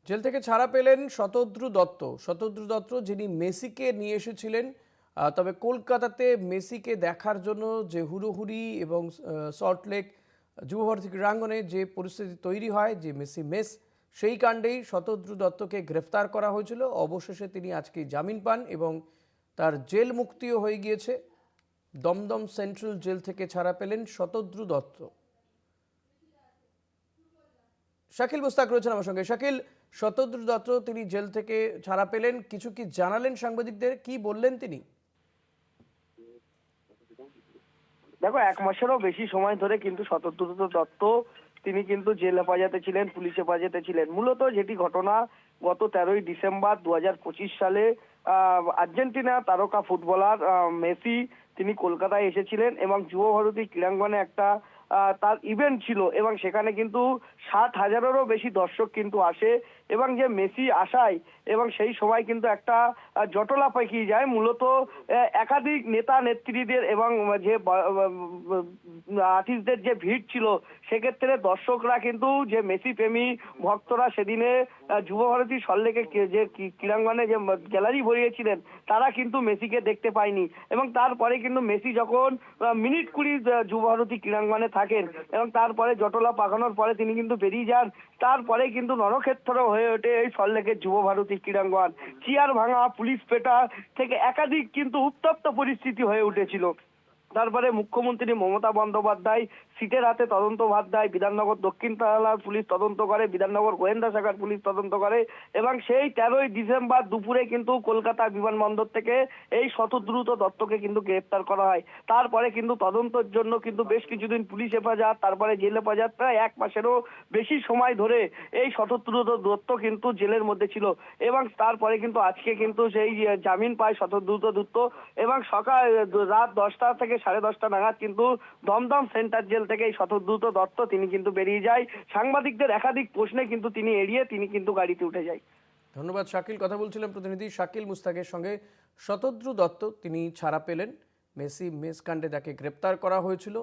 Jail থেকে ছাড়া পেলেন শতদ্রু দত্ত। শতদ্রু দত্ত যিনি মেসিকে নিয়ে এসেছিলেন, তবে কলকাতাতে মেসিকে দেখার জন্য যে হুড়োহুড়ি এবং সল্টলেক যুবভারতী ক্রীড়াঙ্গনে যে পরিস্থিতি তৈরি হয়, যে মেসি মেস, সেই কাণ্ডেই শতদ্রু দত্তকে গ্রেফতার করা হয়েছিল। অবশেষে তিনি আজকে জামিন পান এবং তার জেল মুক্তিও হয়ে গিয়েছে। দমদম সেন্ট্রাল জেল থেকে ছাড়া পেলেন শতদ্রু দত্ত। শাকিল মুস্তাক রয়েছেন আমার সঙ্গে। শাকিল, শতদ্রু দত্ত তিনি জেল থেকে ছাড়া পেলেন, কিছু কি জানালেন সাংবাদিকদের, কি বললেন তিনি? দেখো, 1 মাসেরও বেশি সময় ধরে কিন্তু শতদ্রুত দত্ত তিনি কিন্তু জেল হেফাজতে ছিলেন, পুলিশ হেফাজতে ছিলেন। মূলত যেটি ঘটনা, গত 13ই ডিসেম্বর 2025 সালে আর্জেন্টিনা তারকা ফুটবলার মেসি তিনি কলকাতায় এসেছিলেন এবং যুব ভারতী ক্রীড়াঙ্গনে একটা তার ইভেন্ট ছিল এবং সেখানে কিন্তু 60,000-এরও বেশি দর্শক কিন্তু আসে এবং যে মেসি আসায় এবং সেই সময় কিন্তু একটা জটলা পাকিয়ে যায়। মূলত একাধিক নেতা নেত্রীদের এবং যে আর্টিস্টদের যে ভিড় ছিল, সেক্ষেত্রে দর্শকরা কিন্তু যে মেসি প্রেমী ভক্তরা সেদিনে যুব ভারতী সল্টলেকে যে ক্রীড়াঙ্গনে যে গ্যালারি ভরিয়েছিলেন, তারা কিন্তু মেসিকে দেখতে পায়নি এবং তারপরে কিন্তু মেসি যখন মিনিট 20 যুব ভারতী ক্রীড়াঙ্গনে থাকেন এবং তারপরে জটলা পাকানোর পরে তিনি কিন্তু বেরিয়ে যান। তারপরে কিন্তু রণক্ষেত্র হয়ে ওঠে এই সল্টলেকের যুব ভারতী ক্রীড়াঙ্গন। চেয়ার ভাঙা, পুলিশ পেটা থেকে একাধিক কিন্তু উত্তপ্ত পরিস্থিতি হয়ে উঠেছিল। তারপরে মুখ্যমন্ত্রী মমতা বন্দ্যোপাধ্যায় সিটের হাতে তদন্ত ভার দেয়। বিধাননগর দক্ষিণ থানার পুলিশ তদন্ত করে, বিধাননগর গোয়েন্দা শাখার পুলিশ তদন্ত করে এবং সেই 13ই ডিসেম্বর দুপুরে কিন্তু কলকাতা বিমানবন্দর থেকে এই শতদ্রুত দত্তকে কিন্তু গ্রেপ্তার করা হয়। তারপরে কিন্তু তদন্তের জন্য কিন্তু বেশ কিছুদিন পুলিশ হেফাজত, তারপরে জেল হেফাজত, প্রায় 1 মাসেরও বেশি সময় ধরে এই শতদ্রুত দত্ত কিন্তু জেলের মধ্যে ছিল এবং তারপরে কিন্তু আজকে কিন্তু সেই জামিন পায় শতদ্রুত দত্ত এবং রাত 10টা থেকে 10:30 নাগাদ কিন্তু দমদম সেন্টার জেল থেকে এই শতদ্রুত দত্ত তিনি কিন্তু বেরিয়ে যায়। সাংবাদিকদের একাধিক প্রশ্নে কিন্তু তিনি এড়িয়ে তিনি কিন্তু গাড়িতে উঠে যায়। ধন্যবাদ শাকিল। কথা বলছিলেন প্রতিনিধি শাকিল মুস্তাকের সঙ্গে। শতদ্রু দত্ত তিনি ছাড়া পেলেন। মেসি মেস কাণ্ডে তাকে গ্রেপ্তার করা হয়েছিল।